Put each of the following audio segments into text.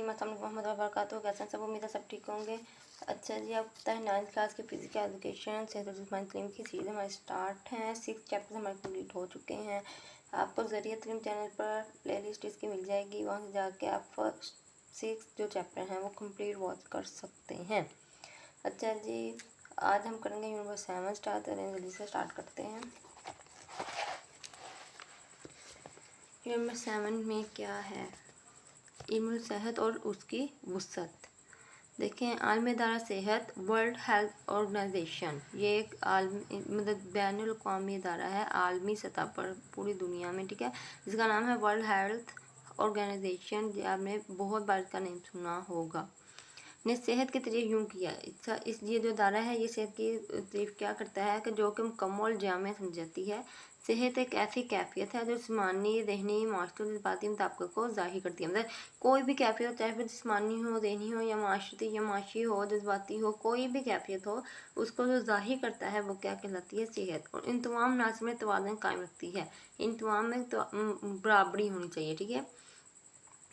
मोहम्मद वबरकातुहू। कैसे हैं सब? उम्मीद है सब ठीक होंगे। अच्छा जी, अब पता है 9th क्लास के फिजिकल एजुकेशन सेहत और जिस्मानी तालीम की सीरीज हमारी स्टार्ट हैं। 6 चैप्टर हमारे कंप्लीट हो चुके हैं। आपको ज़रिया तालीम चैनल पर प्लेलिस्ट इसकी मिल जाएगी, वहाँ से जाके आप फर्स्ट 6 जो चैप्टर हैं वो कंप्लीट वॉच कर सकते हैं। अच्छा जी, आज हम करेंगे यूनिट 7 स्टार्ट करेंगे। जल्दी से स्टार्ट करते हैं। यूनिट 7 में क्या है? इल्मुल सेहत और उसकी वुसअत। देखें, आलमी इदारा सेहत वर्ल्ड हेल्थ ऑर्गेनाइजेशन, ये एक आलमी मतलब बैनुल अक़वामी इदारा है आलमी सतह पर पूरी दुनिया में, ठीक है। इसका नाम है वर्ल्ड हेल्थ ऑर्गेनाइजेशन। ये आपने बहुत बार इसका नेम सुना होगा। ने सेहत की तारीफ यूँ किया, इस ये जो इदारा है ये सेहत की तारीफ क्या करता है कि जो कि मुकम्मल जामे समझ जाती है। सेहत एक ऐसी कैफियत है जो जिस्मानी, ज़हनी, माशरती और जज्बाती मुताबिक को ज़ाहिर करती है। मतलब कोई भी कैफियत, चाहे फिर जिस्मानी हो, ज़हनी हो, या माशरती या माशी हो, जज्बाती हो, कोई भी कैफियत हो, उसको जो ज़ाहिर करता है वो क्या कहलाती है? सेहत। और इन तमाम नाज़ में तवाज़ुन कायम रखती है। इन तमाम में तो बराबरी होनी चाहिए, ठीक है।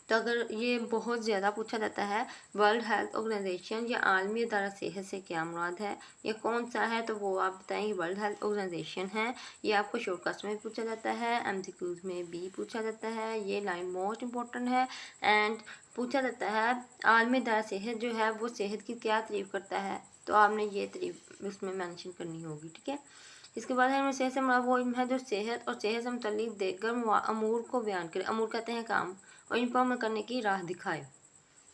तो अगर ये बहुत ज़्यादा पूछा जाता है वर्ल्ड हेल्थ ऑर्गेनाइजेशन या आलमी इदारा सेहत से क्या मुराद है या कौन सा है, तो वो आप बताएंगे वर्ल्ड हेल्थ ऑर्गेनाइजेशन है। ये आपको शॉर्टकट में पूछा जाता है, एमसीक्यूज में भी पूछा जाता है। ये लाइन मोस्ट इम्पोर्टेंट है। एंड पूछा जाता है आलमी इदारा सेहत जो है वो सेहत की क्या तारीफ करता है, तो आपने ये तारीफ उसमें मेंशन करनी होगी, ठीक है। इसके बाद है सेहत से मुराद वो इल्म है जो सेहत और सेहत से मुतल्लिक देगर अमूर को बयान करे। अमूर कहते हैं काम, और इन पर अमल करने की राह दिखाए,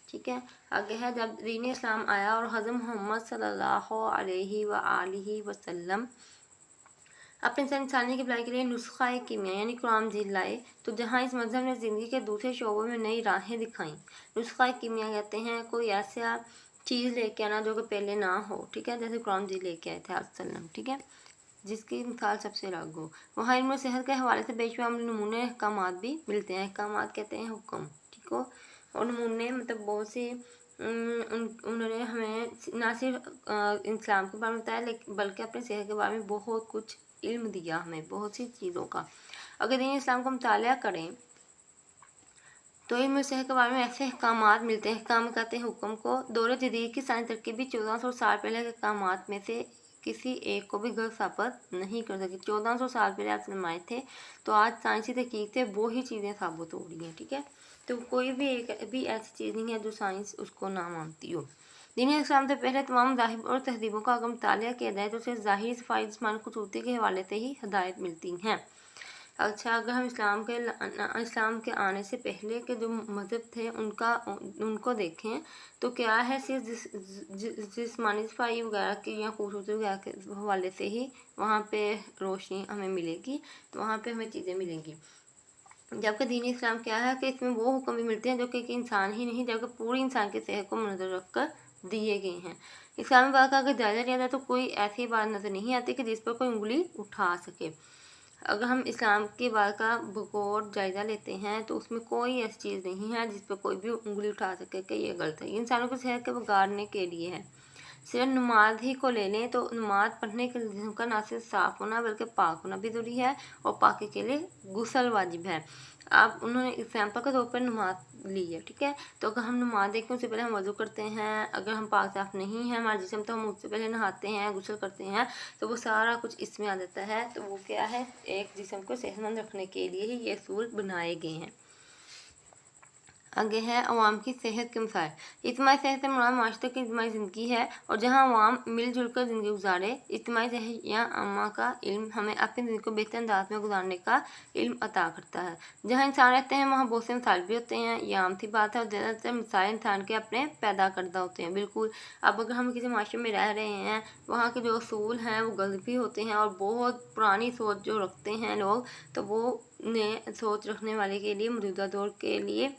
ठीक है। आगे है, जब दीन इस्लाम आया और हज़रत मोहम्मद सल्लल्लाहु अलैहि वसल्लम अपने इंसानी की भलाई के लिए नुस्खा कीमिया यानी कुरान मजीद लाए, तो जहाँ इस मजहब ने ज़िंदगी के दूसरे शोबों में नई राहें दिखाईं। नुस्खा कीमिया कहते हैं कोई ऐसा चीज़ लेके आना जो कि पहले ना हो, ठीक है। जैसे कुरान मजीद लेके आए थे वसल्लम, ठीक है, जिसकी मिसाल सबसे अलग हो। वहाँ इल्म सेहत के हवाले से बेशुमार नमूने अहकामात भी मिलते हैं। अहकामात कहते हैं हुक्म, ठीक हो। और नमूने मतलब बहुत से उन्होंने हमें ना सिर्फ इस्लाम के बारे में बताया लेकिन बल्कि अपनी सेहत के बारे में बहुत कुछ इल्म दिया हमें, बहुत सी चीज़ों का। अगर दीन इस्लाम का मुताला करें तो इल्म सेहत के बारे में ऐसे अहकामात मिलते हैं। अहकाम कहते हैं हुक्म को। दौर जदीद की साइंस तरक्की भी 1400 साल पहले के अहकामात में से किसी एक को भी गलत साबित नहीं कर सकी। 1400 साल पहले आप फरमाए थे, तो आज साइंसी तहकीक से वो ही चीज़ें साबित हो रही हैं, ठीक है। तो कोई भी एक भी ऐसी चीज़ नहीं है जो साइंस उसको ना मानती हो। दीन इस्लाम से पहले तमाम ज़ाहिर और तहजीबों का अगर मुताला किया जाए तो उसे ज़ाहिर सफाई जिस्मानी खूबसूरती के हवाले से ही हिदायत मिलती हैं। अच्छा, अगर हम इस्लाम के आने से पहले के जो मज़हब थे उनको देखें तो क्या है, सिर्फ जिस्मानी सफाई वगैरह की या खूबसूरती वगैरह के हवाले से ही वहाँ पे रोशनी हमें मिलेगी, तो वहाँ पे हमें चीज़ें मिलेंगी। जबकि दीन इस्लाम क्या है कि इसमें वो हुक्म भी मिलते हैं जो कि इंसान ही नहीं जबकि पूरी इंसान की सेहत को नज़र रख कर दिए गए हैं। इस्लाम बात का अगर जायज़ा लिया जाए तो कोई ऐसी बात नज़र नहीं आती कि जिस पर कोई उंगली उठा सके। अगर हम इस्लाम के बात का बगौर जायज़ा लेते हैं तो उसमें कोई ऐसी चीज़ नहीं है जिस पर कोई भी उंगली उठा सके कि ये गलत है। इंसानों की सेहत के बिगाड़ने के लिए है। सिर्फ नमाज ही को ले लें तो नमाज पढ़ने के लिए का ना सिर्फ साफ़ होना बल्कि पाक होना भी ज़रूरी है, और पाकी के लिए गुस्ल वाजिब है। आप उन्होंने एग्जाम्पल के तौर पर नमाज ली है, ठीक है। तो अगर हम नमाज देखें उससे पहले हम वज़ू करते हैं, अगर हम पाक साफ़ नहीं है हमारा जिस्म तो हम उससे पहले नहाते हैं, गुस्ल करते हैं, तो वो सारा कुछ इसमें आ जाता है। तो वो क्या है, एक जिस्म को सेहतमंद रखने के लिए ही ये असूल बनाए गए हैं। आगे है अवाम की सेहत के मसाइल। इज्तिमाई सेहत से मुराद माशरे की इज्तिमाई ज़िंदगी है, और जहाँ अवाम मिलजुल कर ज़िंदगी गुजारे। इज्तिमाई सेहत या अम्मा का इल्म हमें अपनी ज़िंदगी को बेहतर अंदाज में गुजारने का इल्म अता करता है। जहाँ इंसान रहते हैं वहाँ बहुत से मसाइल भी होते हैं, ये आम सी बात है, और ज़्यादातर मसाइल इंसान के अपने पैदा करदा होते हैं, बिल्कुल। अब अगर हम किसी माशरे में रह रहे हैं, वहाँ के जो असूल हैं वो गलत भी होते हैं, और बहुत पुरानी सोच जो रखते हैं लोग, तो वो नए सोच रखने वाले के लिए मौजूदा दौर के लिए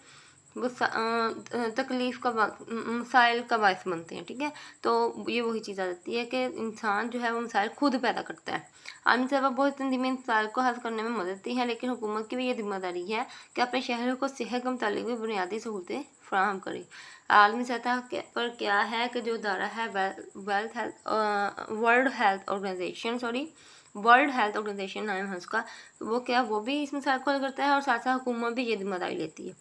वो तकलीफ़ का मसाइल का बायस बनते हैं, ठीक है। तो ये वही चीज़ आ जाती है कि इंसान जो है वो मसाइल खुद पैदा करता है। आलमी सतह पर बहुत तंजीमें मसाइल को हल करने में मदद दी है, लेकिन हुकूमत की भी ये जिम्मेदारी है कि अपने शहरों को सेहत के मुतालिक भी बुनियादी सहूलतें फराहम करे। आलमी सतह पर क्या है कि जो इदारा है वर्ल्ड हेल्थ ऑर्गेनाइजेशन नाम है उसका, वो क्या वो भी इस मसाइल को हल करता है, और साथ साथ हुकूमत भी ये जिम्मेदारी लेती है।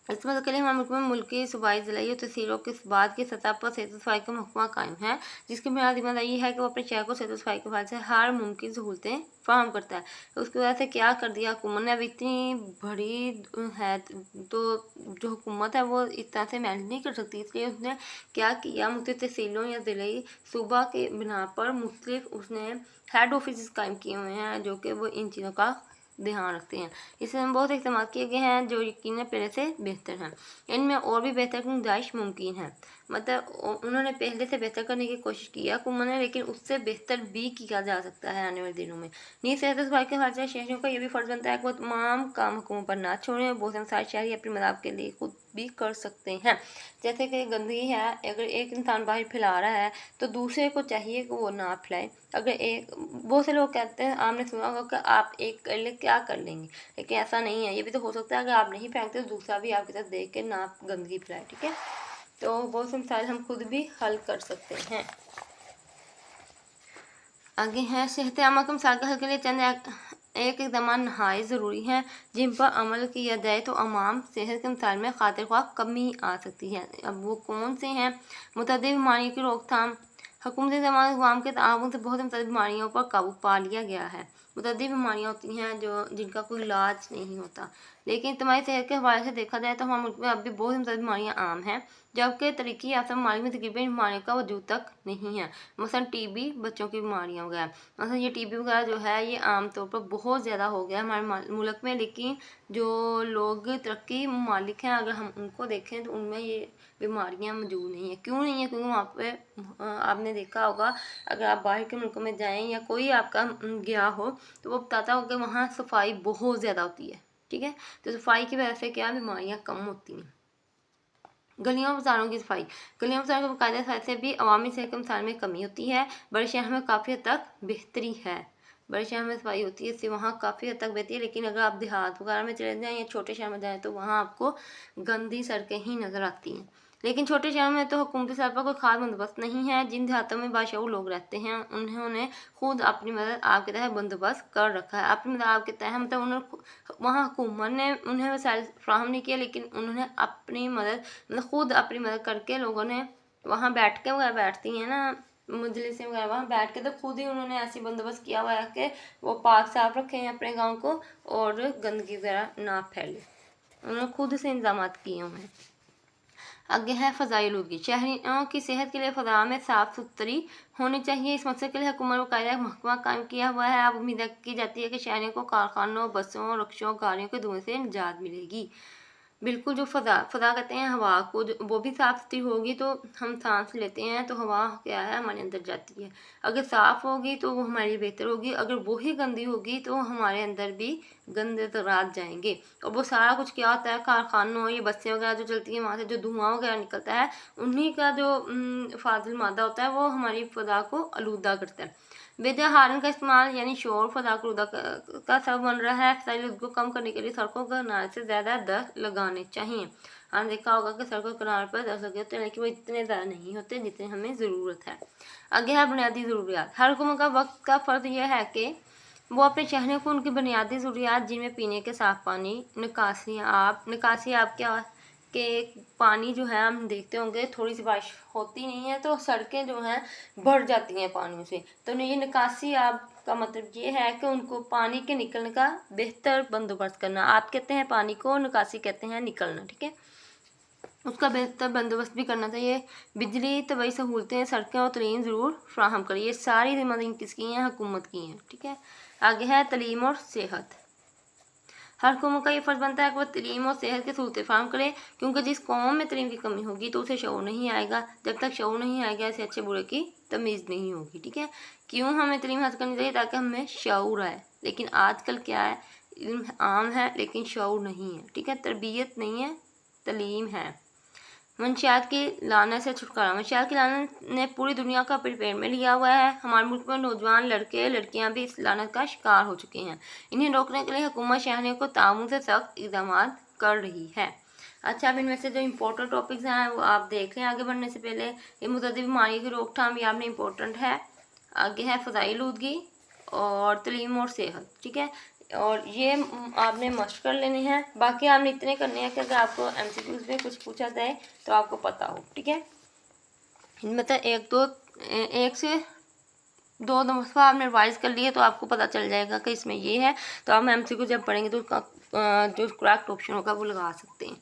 इस मदद के लिए हमारे मुल्क में मुल्की सूबाई ज़िलाई और तहसीलों के बाद की सतह पर सेहत सफाई का महकमा कायम है, जिसकी बुनियादी जिम्मेदारी ये है कि वो अपने शहर को सेहत सफाई के हवाले से हर मुमकिन सहूलतें फराहम करता है। तो उसकी वजह से क्या कर दिया हुकूमत ने, अब इतनी बड़ी है तो जो हुकूमत है वो इस तरह से मैनेज नहीं कर सकती, इसलिए उसने क्या किया, मुख्तलिफ तहसीलों या ज़िलाई सूबा के बिना पर मुख्तलिफ उसने हेड ऑफिस कायम किए हुए हैं जो कि वो इन चीज़ों का ध्यान रखते हैं। इसमें बहुत इकदाम किए गए हैं जो यकीनन पहले से बेहतर हैं। इनमें और भी बेहतर गुंजाइश मुमकिन है, मतलब उन्होंने पहले से बेहतर करने की कोशिश की हुकूमत ने, लेकिन उससे बेहतर भी किया जा सकता है आने वाले दिनों में। नीज सेहत सफाई के हवाले से शहरियों का यह भी फ़र्ज़ बनता है कि वो तमाम काम हुकूमत पर ना छोड़ें। बहुत से मसाइल शहरी अपनी मदद के लिए खुद भी कर सकते हैं, जैसे कि गंदगी है, अगर एक इंसान बाहर फैला रहा है तो दूसरे को चाहिए कि वो ना फैलाए। अगर एक बहुत से लोग कहते हैं, आपने सुना होगा कि आप एक कर ले क्या कर लेंगे, लेकिन ऐसा नहीं है। ये भी तो हो सकता है अगर आप नहीं फेंकते तो दूसरा भी आपकी तरफ देख के ना गंदगी फैलाए, ठीक है। तो बहुत से मसाइल हम खुद भी हल कर सकते हैं। आगे है सेहत आमा के मसाइल के हल के लिए चंद एक इकदाम नहायत ज़रूरी हैं जिन पर अमल किया जाए तो अमाम सेहत के मसाइल में खातिर ख्वाह कमी आ सकती है। अब वो कौन से हैं? मुतअद्दिद बीमारियों की रोकथाम। हुकूमती अवाम के ताउन से बहुत मुतअद्दिद बीमारियों पर काबू पा लिया गया है। मुतअद्दिद बीमारियाँ होती हैं जो जिनका कोई इलाज नहीं होता, लेकिन इज्तिमाई सेहत के हवाले से देखा जाए तो हमारे मुल्क में अब भी बहुत मुतअद्दिद बीमारियाँ आम हैं, जबकि तरक्की याफ्ता ममालिक में तकरीबन बीमारियों का वजूद तक नहीं है। मसलन टीबी, बच्चों की बीमारियाँ वगैरह, मतलब ये टीबी वगैरह जो है ये आम तौर पर बहुत ज़्यादा हो गया है हमारे मुल्क में, लेकिन जो लोग तरक्की ममालिक हैं अगर हम उनको देखें तो उनमें ये बीमारियां मौजूद नहीं है। क्यों नहीं है? क्योंकि वहाँ पे आपने देखा होगा, अगर आप बाहर के मुल्कों में जाएं या कोई आपका गया हो तो वो बताता होगा कि वहाँ सफाई बहुत ज़्यादा होती है, ठीक है। तो सफाई की वजह से क्या बीमारियाँ कम होती हैं। गलियों बाज़ारों की सफाई। गलियों बाज़ारों की बाकायदा सफाई से भी अवामी सेहत के मसाइल में कमी होती है। बड़े शहर में काफ़ी हद तक बेहतरी है, बड़े शहर में सफाई होती है, इससे वहाँ काफ़ी हद तक बेहतरी है, लेकिन अगर आप देहात वगैरह में चले जाएँ या छोटे शहर में जाएँ तो वहाँ आपको गंदी सड़कें ही नज़र आती हैं। लेकिन छोटे शहरों में तो हुकूमती स्तर पर कोई खास बंदोबस्त नहीं है। जिन देहातों में बाशऊर लोग रहते हैं उन्होंने खुद अपनी मदद आपके तहत बंदोबस्त कर रखा है। अपनी मदद आपके तहत मतलब उन्होंने वहाँ हुकूमत ने उन्हें वसाइल फ्राहम नहीं किया, लेकिन उन्होंने अपनी मदद मतलब खुद अपनी मदद करके लोगों ने वहाँ बैठ के वगैरह बैठती हैं ना मजलिसें वगैरह, वहाँ बैठ के तो खुद ही उन्होंने ऐसी बंदोबस्त किया हुआ है कि वो पाक साफ रखें अपने गाँव को और गंदगी वगैरह ना फैले। उन्होंने खुद से इंतजाम किए हुए हैं। आगे है फ़ज़ाई आलूदगी। शहरियों की सेहत के लिए फ़ज़ा में साफ़ सुथरी होनी चाहिए। इस मकसद के लिए हुकूमत ने बाकायदा महकमा कायम किया हुआ है। अब उम्मीद की जाती है कि शहरियों को कारखानों, बसों, रिक्शों, गाड़ियों के धुएँ से निजात मिलेगी। बिल्कुल, जो फ़ज़ा कहते हैं हवा को, जो वो भी साफ़ सुथरी होगी तो हम सांस लेते हैं तो हवा क्या है हमारे अंदर जाती है। अगर साफ़ होगी तो वो हमारे लिए बेहतर होगी, अगर वो ही गंदी होगी तो हमारे अंदर भी गंदे तरात जाएंगे। और वो सारा कुछ क्या होता है, कारखानों ये बसें वगैरह जो चलती हैं वहाँ से जो धुआं वगैरह निकलता है उन्हीं का जो फाजिल मादा होता है वो हमारी फ़ज़ा को आलूदा करता है। बेजा हारन का इस्तेमाल यानी शोर फ़ज़ा को आलूदा का सबब बन रहा है। फ़ज़ाई आलूदगी को कम करने के लिए सड़कों के किनारे से ज़्यादा दरख्त लगाने चाहिए। आपने देखा होगा कि सड़कों के किनारे पर दरख्त लगे होते हैं, लेकिन वो इतने ज़्यादा नहीं होते जितने हमें ज़रूरत है। आगे है बुनियादी ज़रूरियात। हर हुकूमत का वक्त का फ़र्ज़ यह है कि वो अपने शहरों को उनकी बुनियादी ज़रूरियात जिनमें पीने के साफ़ पानी, निकासी आब क्या कि पानी जो है हम देखते होंगे थोड़ी सी बारिश होती नहीं है तो सड़कें जो हैं भर जाती हैं पानी से। तो ये निकासी आब का मतलब ये है कि उनको पानी के निकलने का बेहतर बंदोबस्त करना। आप कहते हैं पानी को, निकासी कहते हैं निकलना, ठीक है। उसका बेहतर बंदोबस्त भी करना चाहिए। बिजली, तबी सहूलतें, सड़कें और तलीम ज़रूर फ्राहम करें। ये सारी जिम्मेदारी किसकी हैं? हुकूमत की हैं, ठीक है। आगे है तलीम और सेहत। हर कौम का ये फ़र्ज़ बनता है कि वह तलीम और सेहत की सहूलतें फ़राहम करे, क्योंकि जिस कौम में तलीम की कमी होगी तो उसे शऊर नहीं आएगा। जब तक शऊर नहीं आएगा ऐसे अच्छे बुरे की तमीज़ नहीं होगी, ठीक है। क्यों हमें तलीम हासिल करनी चाहिए? ताकि हमें शऊर आए। लेकिन आजकल क्या है, इल्म आम है लेकिन शऊर नहीं है, ठीक है। तरबियत नहीं है, तलीम है। मंशियात की लानत से छुटकारा। मंशियात की लानत ने पूरी दुनिया का पेट में लिया हुआ है। हमारे मुल्क में नौजवान लड़के लड़कियां भी इस लानत का शिकार हो चुके हैं। इन्हें रोकने के लिए हुकूमत शहरियों को ताउन से सख्त इक़दाम कर रही है। अच्छा, अब इनमें से जो इम्पोर्टेंट टॉपिक्स हैं वो आप देख लें आगे बढ़ने से पहले। ये मुतअद्दिद बीमारी की रोकथाम ये आपने इम्पोर्टेंट है। आगे है फ़ज़ाई आलूदगी और तलीम और सेहत, ठीक है। اور یہ آپ نے مشق کر لینے ہیں. باقی آپ نے اتنے کرنے ہیں کہ اگر آپ کو MCQs میں کچھ پوچھا جائے تو آپ کو پتہ ہو. ٹھیک ہے، مطلب ایک سے دو دفعہ آپ نے ریوائز کر لیے تو آپ کو پتہ چل جائے گا کہ اس میں یہ ہے. تو آپ MCQ جب پڑھیں گے تو اس کا جو کریکٹ آپشن ہوگا وہ لگا سکتے ہیں.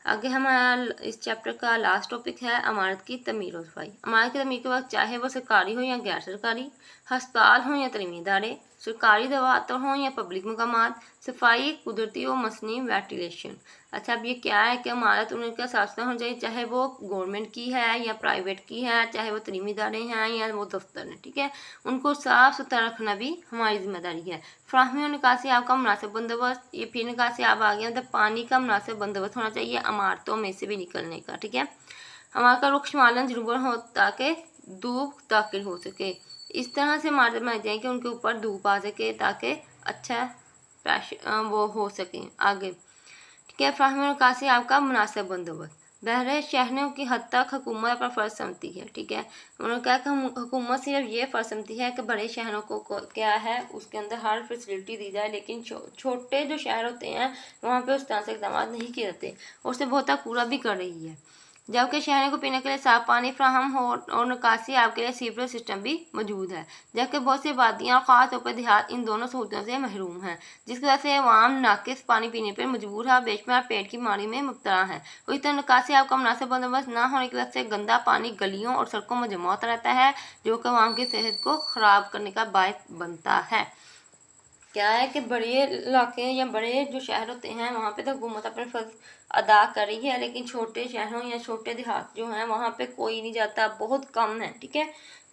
آگے ہمارا اس چیپٹر کا لاسٹ ٹاپک ہے عمارت کی تعمیر و صفائی. عمارت کی تعمیر کے وقت چاہے وہ سرکاری ہو یا غیر سرکاری، ہسپتال ہوں یا تعلیمی ادارے، سرکاری دفاتر ہوں یا پبلک مقامات، صفائی قدرتی و مصنوعی وینٹیلیشن. اچھا، اب یہ کیا ہے کہ عمارت ان کا ساتھ ہونا چاہیے، چاہے وہ گورنمنٹ کی ہے یا پرائیویٹ کی ہے، چاہے وہ تعلیمی ادارے ہیں یا وہ دفتر ہیں. ٹھیک ہے، ان کو صاف ستھرا رکھنا بھی ہماری ذمہ داری ہے. فراہمی اور نکاسی آب کا مناسب بندوبست. یہ پھر نکاسی آب آ گیا، مطلب پانی کا مناسب بندوبست ہونا چاہیے عمارتوں میں سے بھی نکلنے کا. ٹھیک ہے، ہمارا کا رخ شمالاً جنوباً ہو تاکہ دھوپ داخل ہو سکے. اس طرح سے عمارتیں بنائی جائیں کہ ان کے اوپر دھوپ آ سکے تاکہ اچھا وہ ہو سکیں آگے. ٹھیک ہے، فراہمی اور نکاسی آب کا مناسب بندوبست. بحرے شہریوں کی حد تک حکومت پر فرض سمتی ہے. ٹھیک ہے، انہوں نے کہا کہ حکومت صرف یہ فرض سمتی ہے کہ بڑے شہروں کو کیا ہے اس کے اندر ہر فیسلٹی دی جائے، لیکن چھوٹے جو شہر ہوتے ہیں وہاں پہ اس طرح سے اقدامات نہیں کیے جاتے، اور اسے بہت تک پورا بھی کر رہی ہے. جبکہ شہروں کو پینے کے لیے صاف پانی فراہم ہو اور نکاسی آب کے لیے سیوریج سسٹم بھی موجود ہے، جبکہ بہت سی وادیاں اور خاص طور پر دیہات ان دونوں سہولتوں سے محروم ہیں، جس کی وجہ سے عوام ناقص پانی پینے پر مجبور ہے اور بے شمار پیٹ کی بیماری میں مبتلا ہے. اسی طرح نکاسی آب کا مناسب بندوبست نہ ہونے کی وجہ سے گندا پانی گلیوں اور سڑکوں میں جمع ہوتا رہتا ہے، جو کہ عوام کی صحت کو خراب کرنے کا باعث بنتا ہے. کیا ہے کہ بڑے علاقے یا بڑے جو شہر ہوتے ہیں وہاں پہ تو حکومت اپنے فرض ادا کر رہی ہے، لیکن چھوٹے شہروں یا چھوٹے دیہات جو ہیں وہاں پہ کوئی نہیں جاتا، بہت کم ہے. ٹھیک ہے،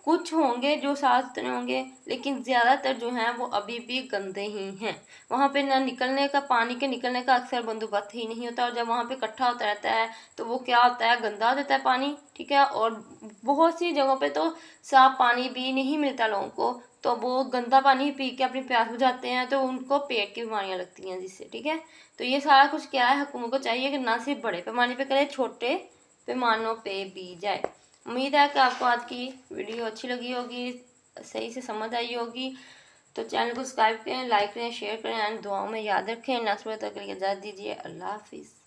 کچھ ہوں گے جو صاف ستھرے ہوں گے، لیکن زیادہ تر جو ہیں وہ ابھی بھی گندے ہی ہیں. وہاں پہ نہ نکلنے کا پانی کے نکلنے کا اکثر بندوبست ہی نہیں ہوتا، اور جب وہاں پہ اکٹھا ہوتا رہتا ہے تو وہ کیا ہوتا ہے، گندا ہو جاتا ہے پانی. ٹھیک ہے، اور بہت سی جگہوں پہ تو صاف پانی بھی نہیں ملتا لوگوں کو، تو وہ گندا پانی پی کے اپنی پیاس بجھاتے ہیں تو ان کو پیٹ کی بیماریاں لگتی ہیں جس سے. ٹھیک ہے، تو یہ سارا کچھ کیا ہے، حکومت کو چاہیے کہ نہ صرف بڑے پیمانے پہ کرے، چھوٹے پیمانوں پہ بھی جائے. امید ہے کہ آپ کو آج کی ویڈیو اچھی لگی ہوگی، صحیح سے سمجھ آئی ہوگی. تو چینل کو سبسکرائب کریں، لائک کریں، شیئر کریں، اینڈ دعاؤں میں یاد رکھیں. نیکسٹ ویڈیو تک کے لیے اجازت دیجیے. اللہ حافظ.